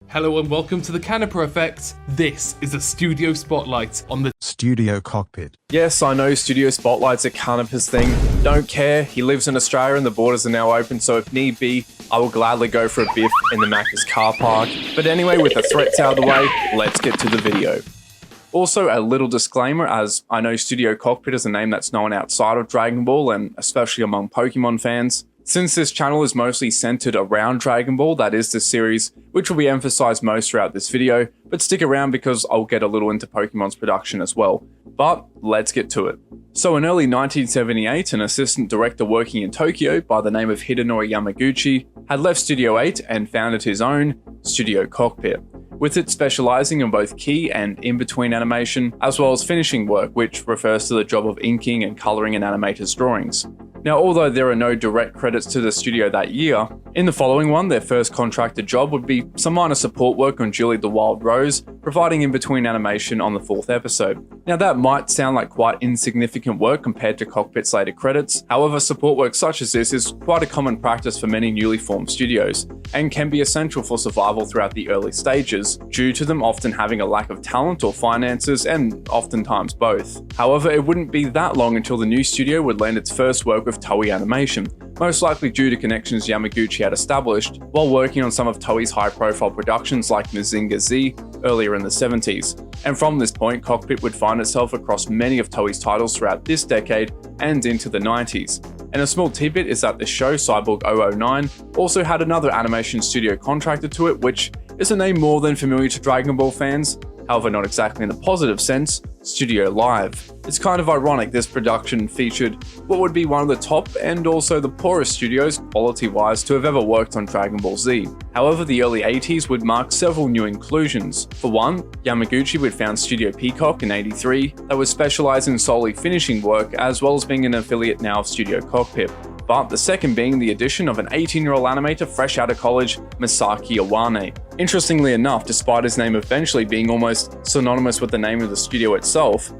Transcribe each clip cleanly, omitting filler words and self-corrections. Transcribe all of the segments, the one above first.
Hello and welcome to the Caniper Effect. This is a studio spotlight on the Studio Cockpit. Yes, I know Studio Spotlight's a Caniper's thing. Don't care, he lives in Australia and the borders are now open, so if need be, I will gladly go for a biff in the Macca's car park. But anyway, with the threats out of the way, let's get to the video. Also, a little disclaimer, as I know Studio Cockpit is a name that's known outside of Dragon Ball and especially among Pokemon fans. Since this channel is mostly centered around Dragon Ball, that is the series, which will be emphasized most throughout this video, but stick around because I'll get a little into Pokemon's production as well. But let's get to it. So in early 1978, an assistant director working in Tokyo by the name of Hidenori Yamaguchi had left Studio 8 and founded his own Studio Cockpit, with it specializing in both key and in-between animation, as well as finishing work, which refers to the job of inking and coloring an animator's drawings. Now, although there are no direct credits to the studio that year, in the following one, their first contracted job would be some minor support work on Julie the Wild Rose, providing in-between animation on the 4th episode. Now, that might sound like quite insignificant work compared to Cockpit's later credits. However, support work such as this is quite a common practice for many newly formed studios, and can be essential for survival throughout the early stages, due to them often having a lack of talent or finances, and oftentimes both. However, it wouldn't be that long until the new studio would land its first work with Toei Animation, most likely due to connections Yamaguchi had established while working on some of Toei's high-profile productions like Mazinger Z earlier in the 70s. And from this point, Cockpit would find itself across many of Toei's titles throughout this decade and into the 90s. And a small tidbit is that the show CYBORG 009 also had another animation studio contracted to it, which is a name more than familiar to Dragon Ball fans, however not exactly in the positive sense, Studio Live. It's kind of ironic this production featured what would be one of the top and also the poorest studios quality-wise to have ever worked on Dragon Ball Z. However, the early 80s would mark several new inclusions. For one, Yamaguchi would found Studio Peacock in 83 that would specialize in solely finishing work as well as being an affiliate now of Studio Cockpit. But the second being the addition of an 18-year-old animator fresh out of college, Masaaki Iwane. Interestingly enough, despite his name eventually being almost synonymous with the name of the studio itself,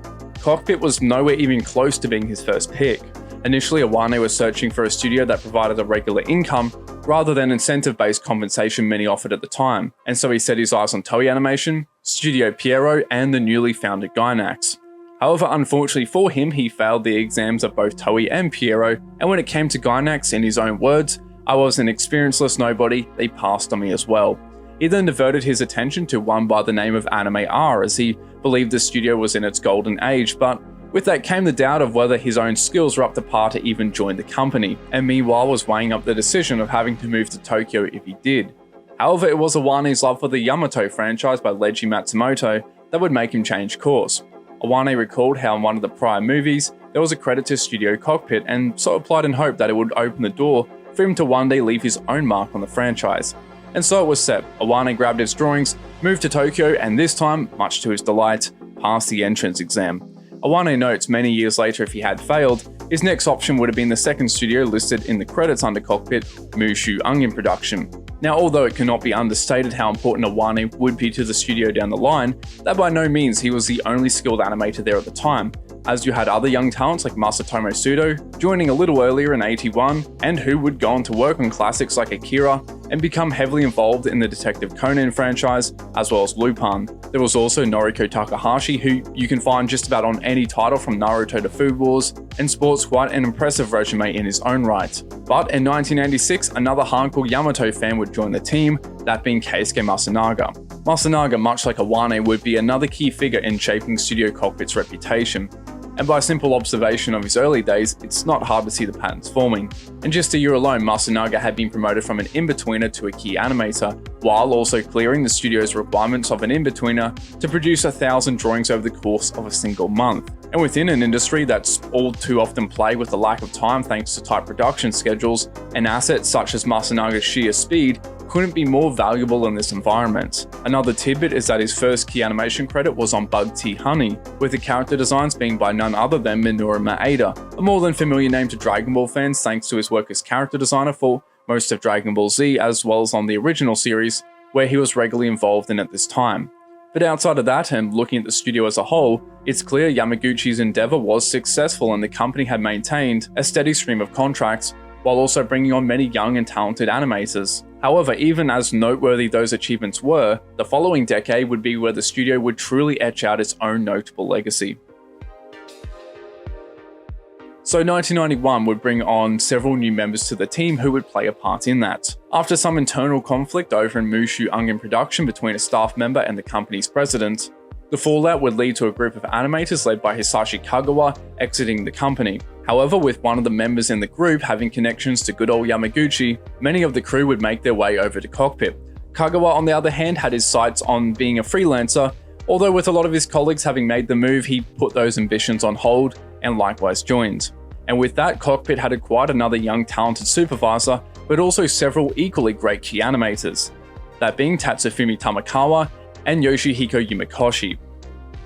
Cockpit was nowhere even close to being his first pick. Initially, Iwane was searching for a studio that provided a regular income rather than incentive-based compensation many offered at the time, and so he set his eyes on Toei Animation, Studio Pierrot, and the newly founded Gainax. However, unfortunately for him, he failed the exams of both Toei and Pierrot, and when it came to Gainax, in his own words, "I was an experienceless nobody, they passed on me as well." He then diverted his attention to one by the name of Anime R, as he believed the studio was in its golden age, but with that came the doubt of whether his own skills were up to par to even join the company, and meanwhile was weighing up the decision of having to move to Tokyo if he did. However, it was Iwane's love for the Yamato franchise by Leiji Matsumoto that would make him change course. Iwane recalled how in one of the prior movies, there was a credit to Studio Cockpit, and so applied in hope that it would open the door for him to one day leave his own mark on the franchise. And so it was set. Iwane grabbed his drawings, moved to Tokyo, and this time, much to his delight, passed the entrance exam. Iwane notes many years later if he had failed, his next option would have been the second studio listed in the credits under Cockpit, Mushu Onion Production. Now, although it cannot be understated how important Iwane would be to the studio down the line, that by no means he was the only skilled animator there at the time, as you had other young talents like Masatomo Sudo joining a little earlier in 81, and who would go on to work on classics like Akira and become heavily involved in the Detective Conan franchise, as well as Lupin. There was also Noriko Takahashi, who you can find just about on any title from Naruto to Food Wars, and sports quite an impressive resume in his own right. But in 1986, another hardcore Yamato fan would join the team, that being Keisuke Masunaga. Masunaga, much like Iwane, would be another key figure in shaping Studio Cockpit's reputation. And by simple observation of his early days, it's not hard to see the patterns forming. In just a year alone, Masunaga had been promoted from an in-betweener to a key animator, while also clearing the studio's requirements of an in-betweener to produce 1,000 drawings over the course of a single month. And within an industry that's all too often plagued with the lack of time thanks to tight production schedules, an asset such as Masunaga's sheer speed couldn't be more valuable in this environment. Another tidbit is that his first key animation credit was on Bug Tea Honey, with the character designs being by none other than Minoru Maeda, a more than familiar name to Dragon Ball fans thanks to his work as character designer for most of Dragon Ball Z as well as on the original series, where he was regularly involved in at this time. But outside of that, and looking at the studio as a whole, it's clear Yamaguchi's endeavor was successful and the company had maintained a steady stream of contracts, while also bringing on many young and talented animators. However, even as noteworthy those achievements were, the following decade would be where the studio would truly etch out its own notable legacy. So 1991 would bring on several new members to the team who would play a part in that. After some internal conflict over an Mushu Ungen production between a staff member and the company's president, the fallout would lead to a group of animators led by Hisashi Kagawa exiting the company. However, with one of the members in the group having connections to good old Yamaguchi, many of the crew would make their way over to Cockpit. Kagawa, on the other hand, had his sights on being a freelancer, although with a lot of his colleagues having made the move, he put those ambitions on hold and likewise joined. And with that, Cockpit had acquired another young talented supervisor, but also several equally great key animators, that being Tatsufumi Tamakawa and Yoshihiko Umakoshi.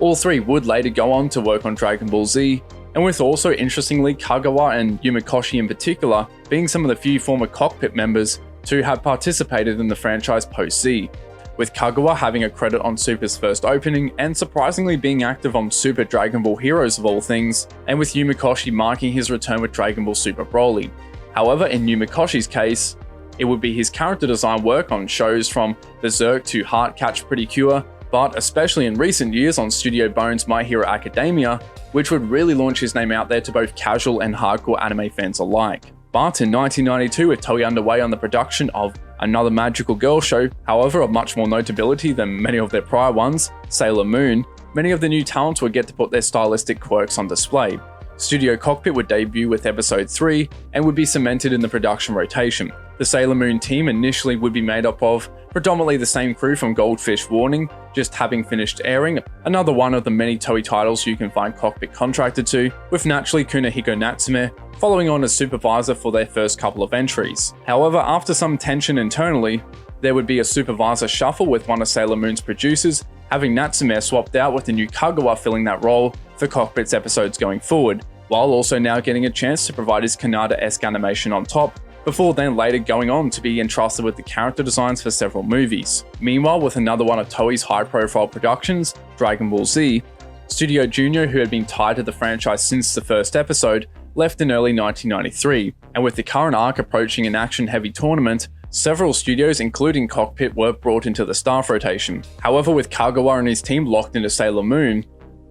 All three would later go on to work on Dragon Ball Z, and with also interestingly Kagawa and Umakoshi in particular being some of the few former Cockpit members to have participated in the franchise post-Z, with Kagawa having a credit on Super's first opening and surprisingly being active on Super Dragon Ball Heroes of all things, and with Umakoshi marking his return with Dragon Ball Super Broly. However, in Umakoshi's case, it would be his character design work on shows from Berserk to Heart Catch Pretty Cure, but especially in recent years on Studio Bones' My Hero Academia, which would really launch his name out there to both casual and hardcore anime fans alike. But in 1992, with Toei underway on the production of another magical girl show, however of much more notability than many of their prior ones, Sailor Moon, many of the new talents would get to put their stylistic quirks on display. Studio Cockpit would debut with episode 3 and would be cemented in the production rotation. The Sailor Moon team initially would be made up of predominantly the same crew from Goldfish Warning, just having finished airing, another one of the many Toei titles you can find Cockpit contracted to, with naturally Kunihiko Natsume following on as supervisor for their first couple of entries. However, after some tension internally, there would be a supervisor shuffle with one of Sailor Moon's producers, having Natsume swapped out with the new Kagawa filling that role for Cockpit's episodes going forward, while also now getting a chance to provide his Kanada-esque animation on top, before then later going on to be entrusted with the character designs for several movies. Meanwhile, with another one of Toei's high-profile productions, Dragon Ball Z, Studio Junior, who had been tied to the franchise since the first episode, left in early 1993, and with the current arc approaching an action-heavy tournament, several studios, including Cockpit, were brought into the staff rotation. However, with Kagawa and his team locked into Sailor Moon,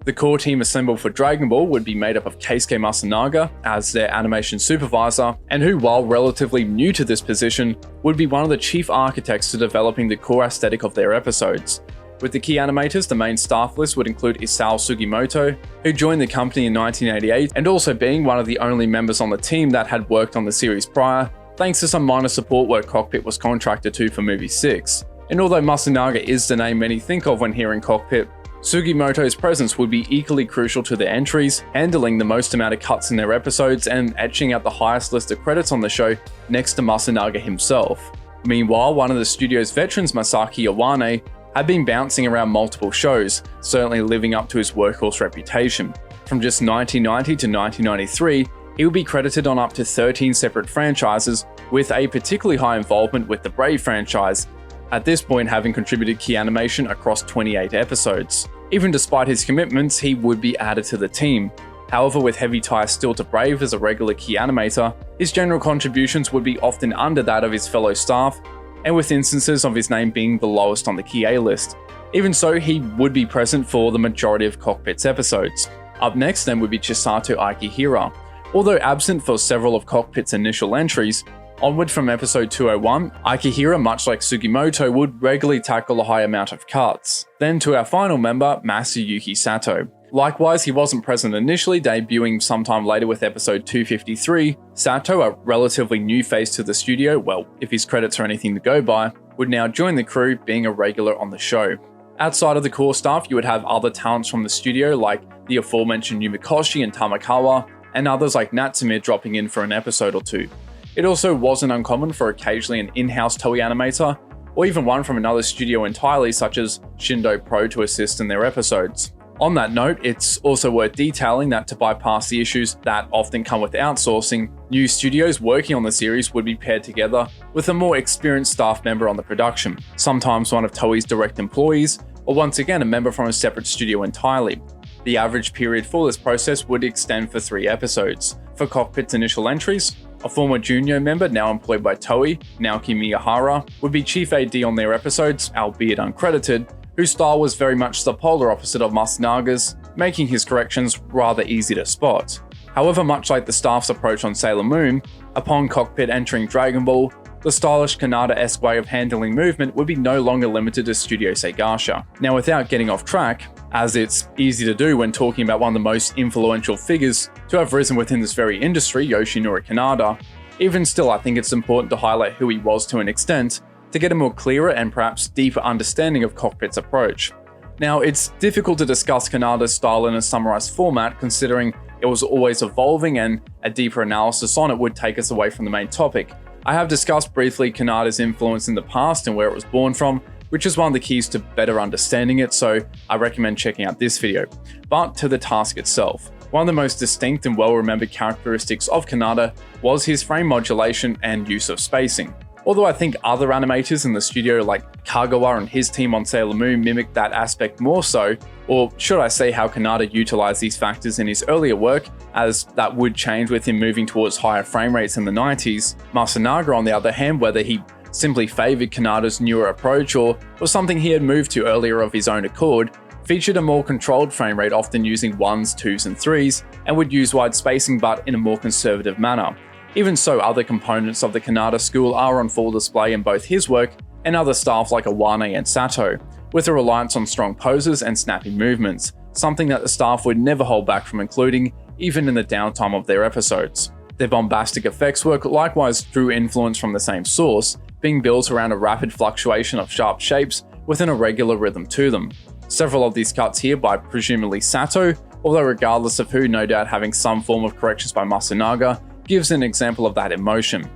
the core team assembled for Dragon Ball would be made up of Keisuke Masunaga as their animation supervisor, and who, while relatively new to this position, would be one of the chief architects to developing the core aesthetic of their episodes. With the key animators, the main staff list would include Isao Sugimoto, who joined the company in 1988, and also being one of the only members on the team that had worked on the series prior, thanks to some minor support work Cockpit was contracted to for Movie 6. And although Masunaga is the name many think of when hearing Cockpit, Sugimoto's presence would be equally crucial to their entries, handling the most amount of cuts in their episodes and etching out the highest list of credits on the show next to Masunaga himself. Meanwhile, one of the studio's veterans, Masaaki Iwane, had been bouncing around multiple shows, certainly living up to his workhorse reputation. From just 1990 to 1993, he would be credited on up to 13 separate franchises, with a particularly high involvement with the Brave franchise, at this point having contributed key animation across 28 episodes. Even despite his commitments, he would be added to the team. However, with heavy ties still to Brave as a regular key animator, his general contributions would be often under that of his fellow staff, and with instances of his name being the lowest on the key A list. Even so, he would be present for the majority of Cockpit's episodes. Up next then would be Chisato Akihira. Although absent for several of Cockpit's initial entries, onward from episode 201, Akihira, much like Sugimoto, would regularly tackle a high amount of cuts. Then to our final member, Masayuki Sato. Likewise, he wasn't present initially, debuting sometime later with episode 253. Sato, a relatively new face to the studio, well, if his credits are anything to go by, would now join the crew, being a regular on the show. Outside of the core staff, you would have other talents from the studio like the aforementioned Umakoshi and Tamakawa, and others like Natsume dropping in for an episode or two. It also wasn't uncommon for occasionally an in-house Toei animator, or even one from another studio entirely, such as Shindo Pro, to assist in their episodes. On that note, it's also worth detailing that to bypass the issues that often come with outsourcing, new studios working on the series would be paired together with a more experienced staff member on the production, sometimes one of Toei's direct employees, or once again a member from a separate studio entirely. The average period for this process would extend for 3 episodes. For Cockpit's initial entries, A former Junyo member now employed by Toei, Naoki Miyahara, would be chief AD on their episodes, albeit uncredited, whose style was very much the polar opposite of Masunaga's, making his corrections rather easy to spot. However, much like the staff's approach on Sailor Moon, upon Cockpit entering Dragon Ball, the stylish Kanata-esque way of handling movement would be no longer limited to Studio Seigasha. Now, without getting off track, as it's easy to do when talking about one of the most influential figures to have risen within this very industry, Yoshinori Kanata, even still I think it's important to highlight who he was to an extent to get a more clearer and perhaps deeper understanding of Cockpit's approach. Now, it's difficult to discuss Kanata's style in a summarized format considering it was always evolving and a deeper analysis on it would take us away from the main topic. I have discussed briefly Kanata's influence in the past and where it was born from, which is one of the keys to better understanding it, so I recommend checking out this video. But to the task itself. One of the most distinct and well-remembered characteristics of Kanata was his frame modulation and use of spacing. Although I think other animators in the studio like Kagawa and his team on Sailor Moon mimicked that aspect more so, or should I say how Kanata utilized these factors in his earlier work, as that would change with him moving towards higher frame rates in the 90s. Masunaga, on the other hand, whether he simply favored Kanata's newer approach or was something he had moved to earlier of his own accord, featured a more controlled frame rate, often using 1s, 2s and 3s, and would use wide spacing but in a more conservative manner. Even so, other components of the Kanata school are on full display in both his work and other styles like Iwane and Sato, with a reliance on strong poses and snappy movements, something that the staff would never hold back from including, even in the downtime of their episodes. Their bombastic effects work likewise drew influence from the same source, being built around a rapid fluctuation of sharp shapes within a regular rhythm to them. Several of these cuts here by presumably Sato, although regardless of who, no doubt having some form of corrections by Masunaga, gives an example of that in motion.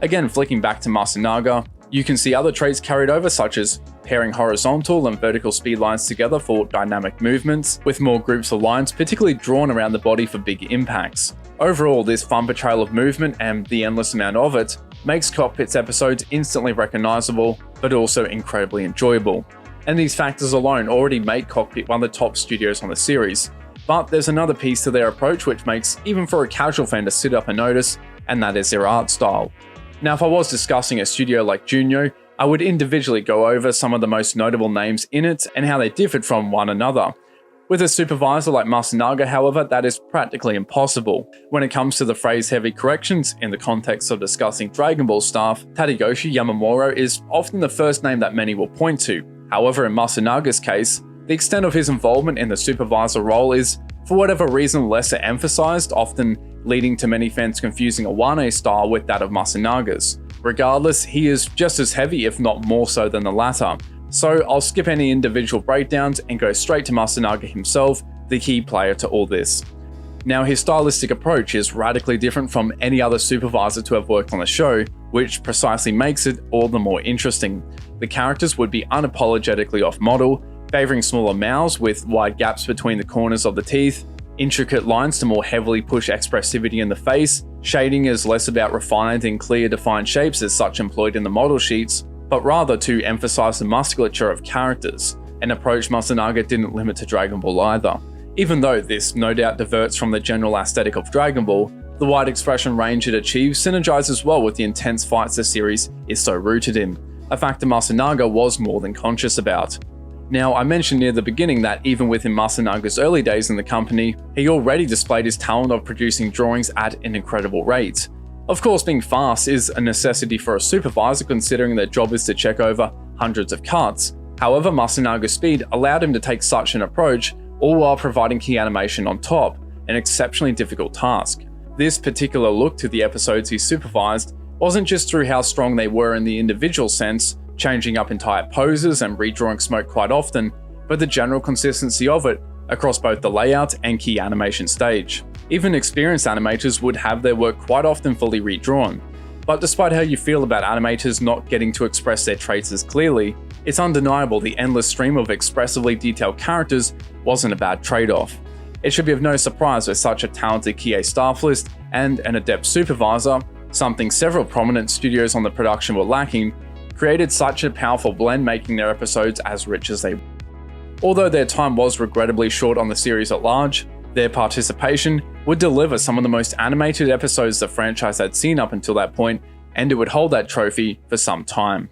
Again, flicking back to Masunaga, you can see other traits carried over such as pairing horizontal and vertical speed lines together for dynamic movements, with more groups of lines particularly drawn around the body for big impacts. Overall, this fun portrayal of movement and the endless amount of it makes Cockpit's episodes instantly recognizable, but also incredibly enjoyable. And these factors alone already make Cockpit one of the top studios on the series. But there's another piece to their approach which makes even for a casual fan to sit up and notice, and that is their art style. Now, if I was discussing a studio like Junyo, I would individually go over some of the most notable names in it and how they differed from one another. With a supervisor like Masunaga, however, that is practically impossible. When it comes to the phrase heavy corrections in the context of discussing Dragon Ball staff, Tadayoshi Yamamuro is often the first name that many will point to. However, in Masunaga's case, the extent of his involvement in the supervisor role is, for whatever reason, lesser emphasized, often leading to many fans confusing Iwane's style with that of Masunaga's. Regardless, he is just as heavy, if not more so than the latter. So I'll skip any individual breakdowns and go straight to Masunaga himself, the key player to all this. Now, his stylistic approach is radically different from any other supervisor to have worked on the show, which precisely makes it all the more interesting. The characters would be unapologetically off-model, favouring smaller mouths with wide gaps between the corners of the teeth, intricate lines to more heavily push expressivity in the face, shading is less about refined and clear defined shapes as such employed in the model sheets, but rather to emphasise the musculature of characters, an approach Masunaga didn't limit to Dragon Ball either. Even though this no doubt diverts from the general aesthetic of Dragon Ball, the wide expression range it achieves synergizes well with the intense fights the series is so rooted in, a factor Masunaga was more than conscious about. Now, I mentioned near the beginning that even within Masunaga's early days in the company, he already displayed his talent of producing drawings at an incredible rate. Of course, being fast is a necessity for a supervisor considering their job is to check over hundreds of cuts. However, Masunaga's speed allowed him to take such an approach, all while providing key animation on top, an exceptionally difficult task. This particular look to the episodes he supervised wasn't just through how strong they were in the individual sense, changing up entire poses and redrawing smoke quite often, but the general consistency of it across both the layout and key animation stage. Even experienced animators would have their work quite often fully redrawn. But despite how you feel about animators not getting to express their traits as clearly, it's undeniable the endless stream of expressively detailed characters wasn't a bad trade-off. It should be of no surprise with such a talented Kie staff list and an adept supervisor, something several prominent studios on the production were lacking, created such a powerful blend, making their episodes as rich as they were. Although their time was regrettably short on the series at large, their participation would deliver some of the most animated episodes the franchise had seen up until that point, and it would hold that trophy for some time.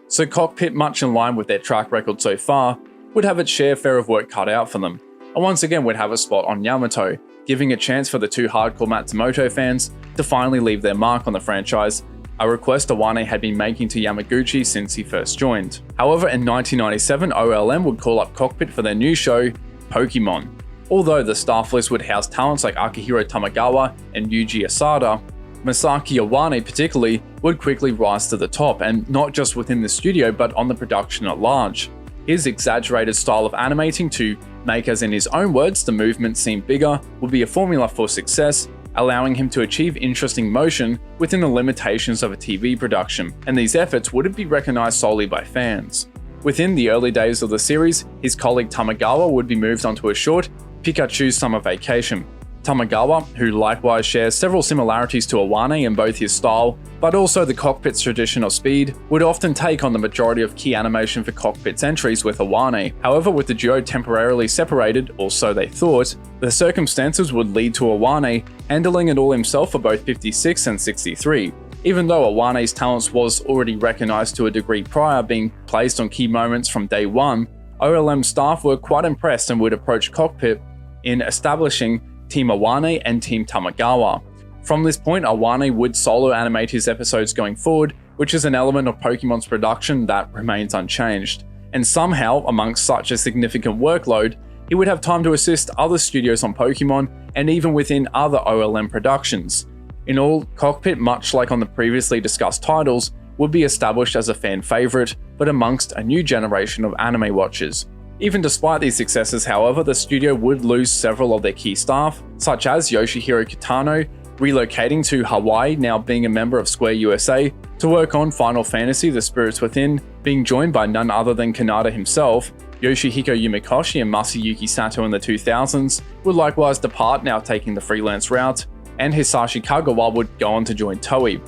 So Cockpit, much in line with their track record so far, would have its share of work cut out for them, and once again would have a spot on Yamato, giving a chance for the two hardcore Matsumoto fans to finally leave their mark on the franchise, a request Iwane had been making to Yamaguchi since he first joined. However, in 1997, OLM would call up Cockpit for their new show, POKÉMON. Although the staff list would house talents like Akihiro Tamagawa and Yuji Asada, Masaaki Iwane particularly would quickly rise to the top, and not just within the studio but on the production at large. His exaggerated style of animating to make, as in his own words, the movement seem bigger would be a formula for success, allowing him to achieve interesting motion within the limitations of a TV production, and these efforts wouldn't be recognized solely by fans. Within the early days of the series, his colleague Tamagawa would be moved onto a short Pikachu's Summer Vacation. Tamagawa, who likewise shares several similarities to Iwane in both his style, but also the Cockpit's tradition of speed, would often take on the majority of key animation for Cockpit's entries with Iwane. However, with the duo temporarily separated, or so they thought, the circumstances would lead to Iwane handling it all himself for both 56 and 63. Even though Iwane's talents was already recognized to a degree prior, being placed on key moments from day one, OLM staff were quite impressed and would approach Cockpit in establishing Team Iwane and Team Tamagawa. From this point, Iwane would solo animate his episodes going forward, which is an element of Pokémon's production that remains unchanged. And somehow, amongst such a significant workload, he would have time to assist other studios on Pokémon and even within other OLM productions. In all, Cockpit, much like on the previously discussed titles, would be established as a fan favourite, but amongst a new generation of anime watchers. Even despite these successes, however, the studio would lose several of their key staff, such as Yoshihiro Kitano, relocating to Hawaii, now being a member of Square USA, to work on Final Fantasy The Spirits Within, being joined by none other than Kanata himself. Yoshihiko Umakoshi and Masayuki Sato in the 2000s would likewise depart, now taking the freelance route, and Hisashi Kagawa would go on to join Toei.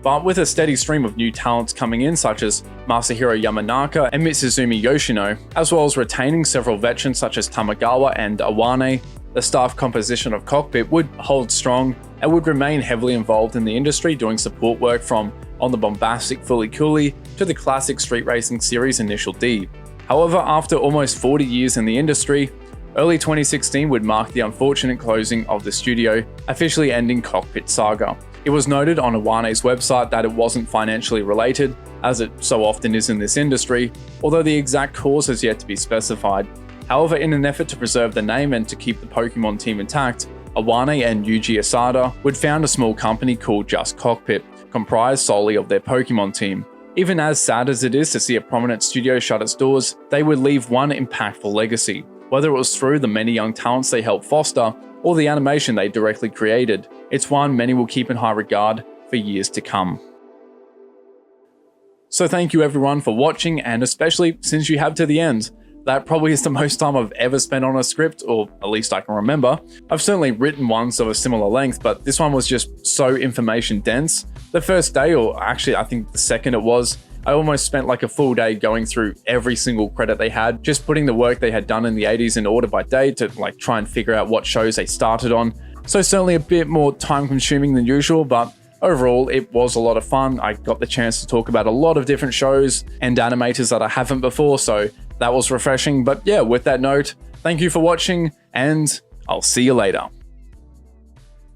But with a steady stream of new talents coming in, such as Masahiro Yamanaka and Mitsuzumi Yoshino, as well as retaining several veterans such as Tamagawa and Iwane, the staff composition of Cockpit would hold strong and would remain heavily involved in the industry, doing support work from on the bombastic Fooly Cooly to the classic street racing series Initial D. However, after almost 40 years in the industry, early 2016 would mark the unfortunate closing of the studio, officially ending Cockpit's saga. It was noted on Iwane's website that it wasn't financially related, as it so often is in this industry, although the exact cause has yet to be specified. However, in an effort to preserve the name and to keep the Pokémon team intact, Iwane and Yuji Asada would found a small company called Just Cockpit, comprised solely of their Pokémon team. Even as sad as it is to see a prominent studio shut its doors, they would leave one impactful legacy, whether it was through the many young talents they helped foster or the animation they directly created. It's one many will keep in high regard for years to come. So thank you everyone for watching, and especially since you have to the end. That probably is the most time I've ever spent on a script, or at least I can remember. I've certainly written ones of a similar length, but this one was just so information dense. The first day, or actually I think the second it was, I almost spent like a full day going through every single credit they had, just putting the work they had done in the 80s in order by day to like try and figure out what shows they started on. So certainly a bit more time consuming than usual, but overall it was a lot of fun. I got the chance to talk about a lot of different shows and animators that I haven't before, so that was refreshing. But yeah, with that note, thank you for watching, and I'll see you later.